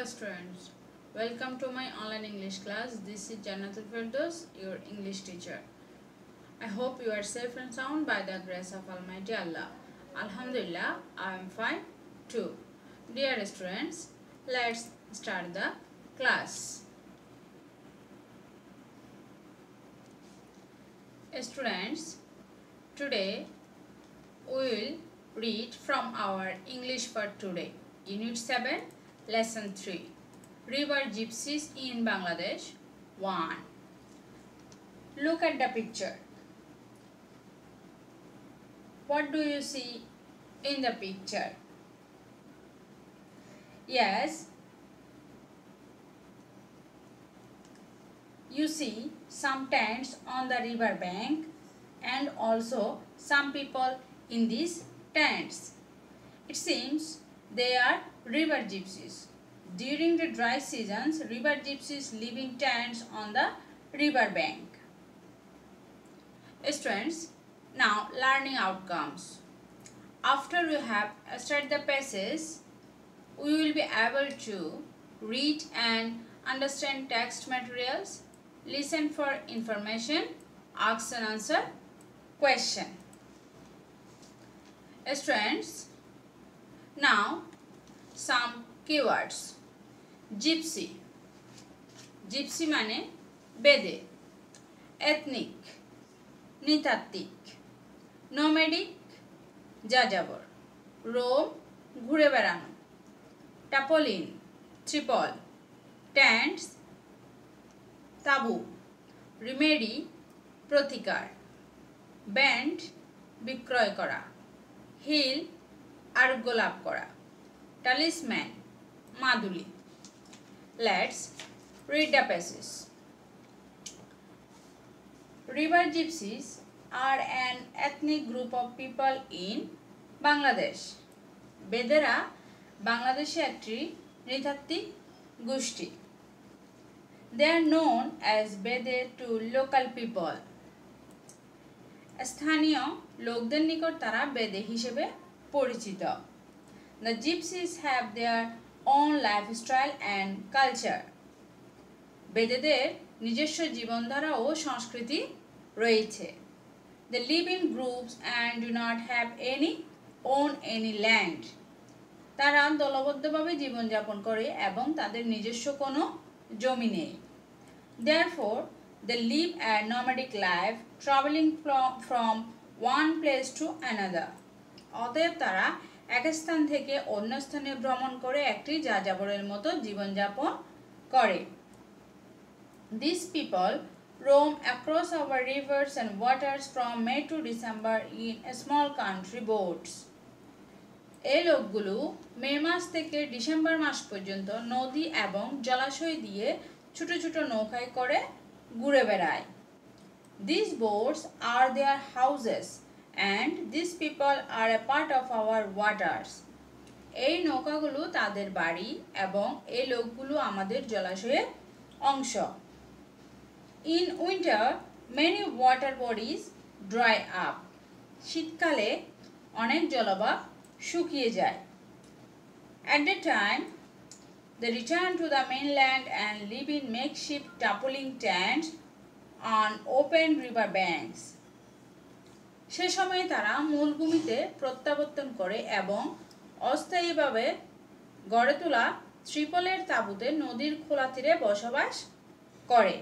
students, welcome to my online English class. This is Jannatul Firdaus, your English teacher. I hope you are safe and sound by the grace of Almighty Allah. Alhamdulillah, I am fine too. Dear students, let's start the class. Students, today we will read from our English for today, Unit 7, Lesson 3, River Gypsies in Bangladesh 1. Look at the picture. What do you see in the picture? Yes, you see some tents on the river bank and also some people in these tents. It seems they are river gypsies. During the dry seasons, river gypsies live in tents on the river bank. Students, now learning outcomes. After you have studied the passage, we will be able to read and understand text materials, listen for information, ask and answer question. Students, now some keywords. Gypsy. Gypsy মানে বেদে, ethnic, নৃতাত্ত্বিক, nomadic, যাযাবর, roam, ঘুরে বেড়ানো, tarpaulin, triple, tents, তাঁবু, remedy, প্রতিকার, band, বিক্রয় করা, hill, আরোগ্য লাভ করা, talisman, মাদুলি. Let's read the passage. River gypsies are an ethnic group of people in Bangladesh. বেদেরা বাংলাদেশে একটি নৃতাত্ত্বিক গোষ্ঠী. They are known as Bede to local people. স্থানীয় লোকদের নিকট তারা বেদে হিসেবে পরিচিত. The gypsies have their own lifestyle and culture. বেদেদের নিজস্ব জীবনধারা ও সংস্কৃতি রয়েছে. They live in groups and do not have own any land. তারা দলবদ্ধভাবে জীবনযাপন করে এবং তাদের নিজস্ব কোনো জমি নেই. Therefore, they live a nomadic life, traveling from one place to another. অতএব তারা এক স্থান থেকে অন্য স্থানে ভ্রমণ করে একটি যাযাবরের মতো জীবনযাপন করে. These people roam across our rivers and waters from May to December in small country boats. এই লোকগুলো মে মাস থেকে ডিসেম্বর মাস পর্যন্ত নদী এবং জলাশয় দিয়ে ছোট ছোট নৌকায় করে ঘুরে বেড়ায়. These boats are their houses and these people are a part of our waters. এই নৌকাগুলো তাদের বাড়ি এবং এই লোকগুলো আমাদের জলাশয়ের অংশ. In winter, many water bodies dry up. শীতকালে অনেক জলভাগ শুকিয়ে যায়. At that time, they return to the mainland and live in makeshift tarpaulin tents on open river banks. সে সময় তারা মূলভূমিতে প্রত্যাবর্তন করে এবং অস্থায়ীভাবে গড়ে তোলা ত্রিপলের তাঁবুতে নদীর খোলা তীরে বসবাস করে.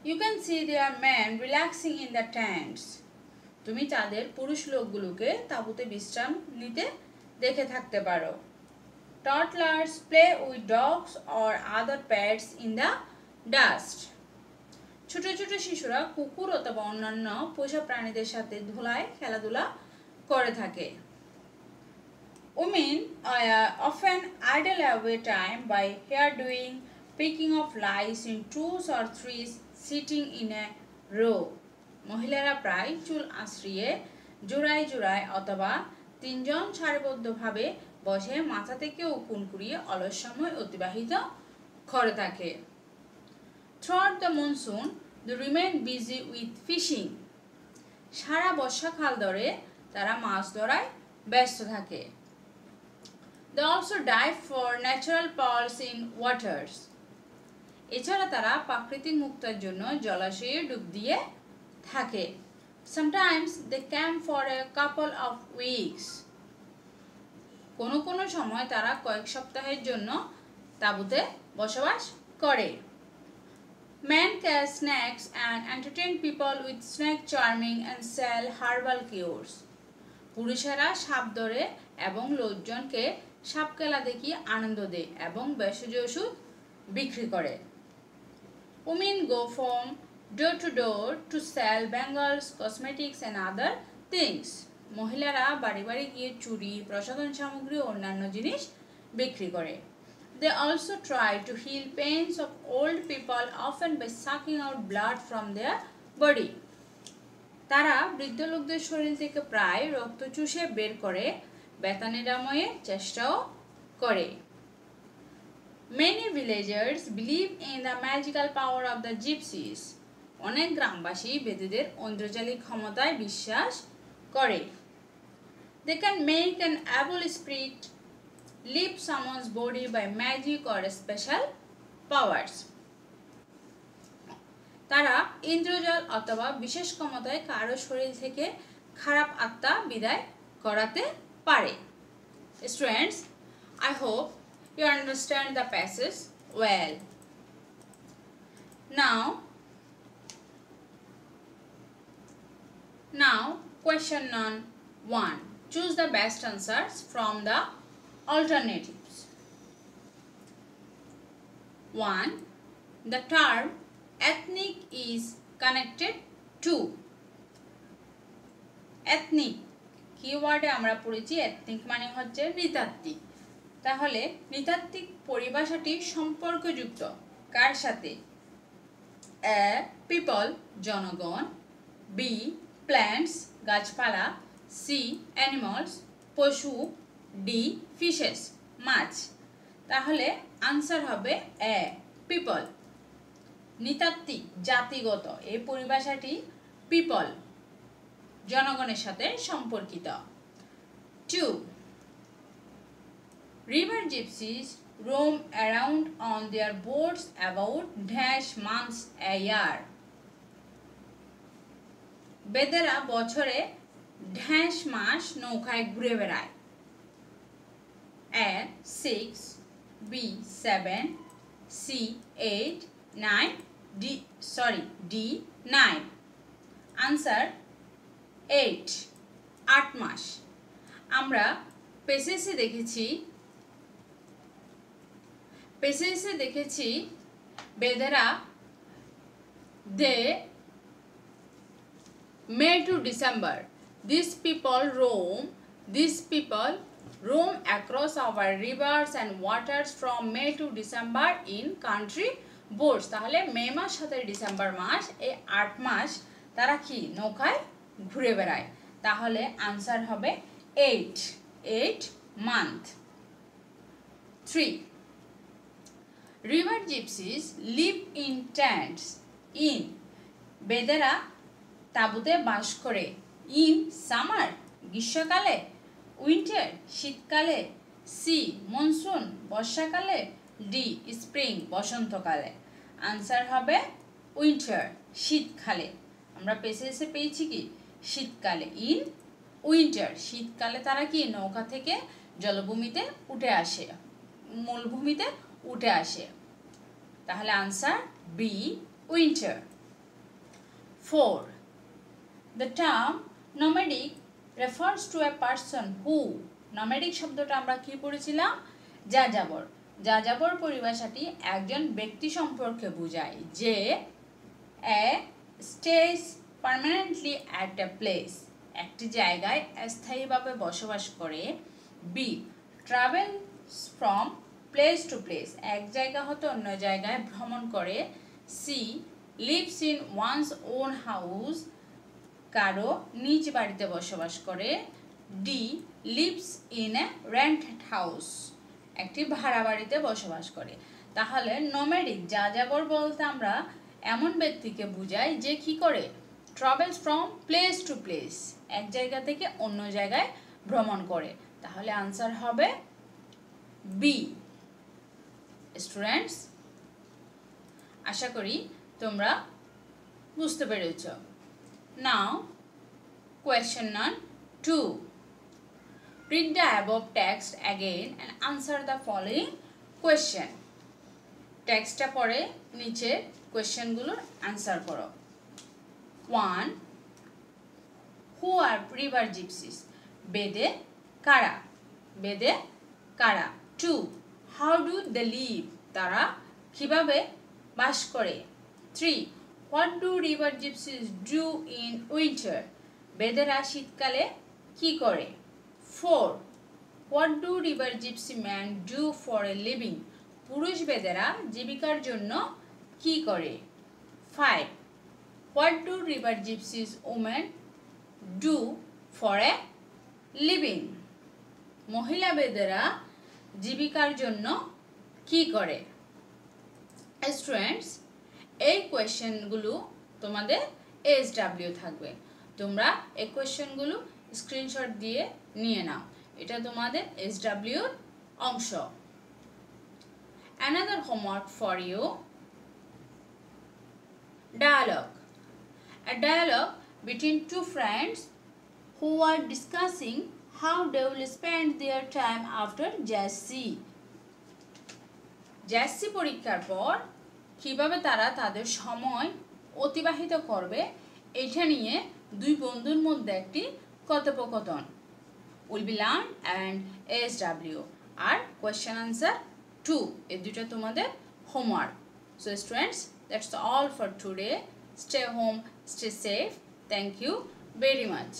You can see their men relaxing in the tents. তুমি তাদের পুরুষ লোকগুলোকে তাঁবুতে বিশ্রাম নিতে দেখে থাকতে পারো. Toddlers play with dogs or other pets in the dust. ছোট ছোট শিশুরা কুকুর অথবা অন্যান্য পোষা প্রাণীদের সাথে ধুলায় খেলাধুলা করে থাকে. Women often idle away time by hair doing, picking of lice in twos or threes, sitting in a row. মহিলারা প্রায় চুল আঁচড়িয়ে জোড়ায় জোড়ায় অথবা তিনজন সারিবদ্ধভাবে বসে মাথা থেকে উকুন কুড়িয়ে অলস সময় অতিবাহিত করে থাকে. Throughout the monsoon, they remain busy with fishing. সারা বর্ষাকাল ধরে তারা মাছ ধরায় ব্যস্ত থাকে. They also dive for natural pearls in waters. এছাড়া তারা প্রাকৃতিক মুক্তার জন্য জলাশয়ে ডুব দিয়ে থাকে. Sometimes they camp for a couple of weeks. কোনো কোনো সময় তারা কয়েক সপ্তাহের জন্য তাঁবুতে বসবাস করে. Men catch snakes and entertain people with snake charming and sell herbal cures. পুরুষেরা সাপ ধরে এবং লোকজনকে সাপ খেলা দেখিয়ে আনন্দ দেয় এবং ভেষজ ওষুধ বিক্রি করে. Women go from door to door to sell bangles, cosmetics and other things. মহিলারা বাড়ি বাড়ি গিয়ে চুড়ি, প্রসাধন সামগ্রী ও অন্যান্য জিনিস বিক্রি করে. They also try to heal pains of old people, often by sucking out blood from their body. তারা বৃদ্ধ লোকদের শরীর থেকে প্রায় রক্ত চুষে বের করে ব্যথা নিরাময়ের চেষ্টাও করে. Many villagers believe in the magical power of the gypsies. অনেক গ্রামবাসী বেদেদের ঐন্দ্রজালিক ক্ষমতায় বিশ্বাস করে. They can make an evil spirit leave someone's body by magic or special powers. তারা ইন্দ্রজাল অথবা বিশেষ ক্ষমতায় কারো শরীর থেকে খারাপ আত্মা বিদায় করাতে পারে. Students, I hope you understand the passage well. Now question 1. Choose the best answers from the alternatives. 1. The term ethnic is connected to. ethnic কিওয়ার্ডে আমরা পড়েছি ethnic মানে হচ্ছে নৃতাত্ত্বিক. তাহলে নৃতাত্ত্বিক পরিভাষাটি সম্পর্কযুক্ত কার সাথে? A. people জনগণ, B. plants গাছপালা, C. animals পশু, D. fishes মাছ. তাহলে আনসার হবে A. people. নৃতাত্ত্বিক জাতিগত এই পরিভাষাটি people জনগণের সাথে সম্পর্কিত. 2. River gypsies roam around on their boats about dash months a year. বেদেরা বছরে ড্যাশ মাস নৌকায় ঘুরে বেড়ায়. A. 6, B. 7, C. 8, 9, D. 9. Answer 8 মাস. আমরা পেসেসে দেখেছি বেদেরা দে May to December. These people roam across our rivers and waters from May to December in country boats. তাহলে মে মাস সাথে December মাস এই 8 মাস তারা কি নৌকায় ঘুরে বেড়ায়. তাহলে আনসার হবে 8 month. 3. River gypsies live in tents. In বেদেরা তাঁবুতে বাস করে. ইন সামার গ্রীষ্মকালে, উইন্টার শীতকালে, সি মনসুন বর্ষাকালে, ডি স্প্রিং বসন্তকালে. আনসার হবে উইন্টার শীতকালে. আমরা পেসেসে পেয়েছি কি শীতকালে. ইন উইন্টার শীতকালে তারা কি নৌকা থেকে জলভূমিতে উঠে আসে, মূলভূমিতে উঠে আসে. তাহলে answer B winter. 4. The term nomadic refers to a person who. nomadic শব্দটা আমরা কি পড়েছিলাম? যাযাবর. যাযাবর পরিভাষাটি একজন ব্যক্তি সম্পর্কে বোঝায় যে A. stays permanently at a place. একটি জায়গায় স্থায়ীভাবে বসবাস করে. B. travels from place to place. এক জায়গা হতে অন্য জায়গায় ভ্রমণ করে. C. lives in one's own house. কারো নিজ বাড়িতে বসবাস করে. D. lives in a rented house. একটি ভাড়া বাড়িতে বসবাস করে. তাহলে নোম্যাডিক যাযাবর বলতে আমরা এমন ব্যক্তিকে বোঝাই যে কি করে travels from place to place. এক জায়গা থেকে অন্য জায়গায় ভ্রমণ করে. তাহলে আনসার হবে বি। স্টুডেন্টস, আশা করি তোমরা বুঝতে পেরেছ। নাও question number 2. Read the above text again and answer the following question. টেক্সটটা পড়ে নিচে কোয়েশ্চেনগুলোর অ্যান্সার করো। 1. Who are river gypsies? বেদে কারা? বেদে কারা? 2. How do they live? তারা কিভাবে বাস করে? 3. What do river gypsies do in winter? বেদেরা শীতকালে কি করে? 4. What do river gypsy men do for a living? পুরুষ বেদেরা জীবিকার জন্য কি করে? 5. What do river gypsies women do for a living? মহিলা বেদেরা জীবিকার জন্য কি করে? স্টুডেন্টস, এই কোয়েশ্চেনগুলো তোমাদের SW থাকবে। তোমরা এই কোয়েশ্চেনগুলো স্ক্রিনশট দিয়ে নিয়ে নাও, এটা তোমাদের SW এর অংশ। Another homework for you. Dialogue. A dialogue between two friends who are discussing how they will spend their time after JSC. JSC পরীক্ষার পর কিভাবে তারা তাদের সময় অতিবাহিত করবে এটা নিয়ে দুই বন্ধুর মধ্যে একটি কথোপকথন। will be learned and SW R question answer 2, এই দুটো তোমাদের homework. So students, that's all for today. Stay home, stay safe. Thank you very much.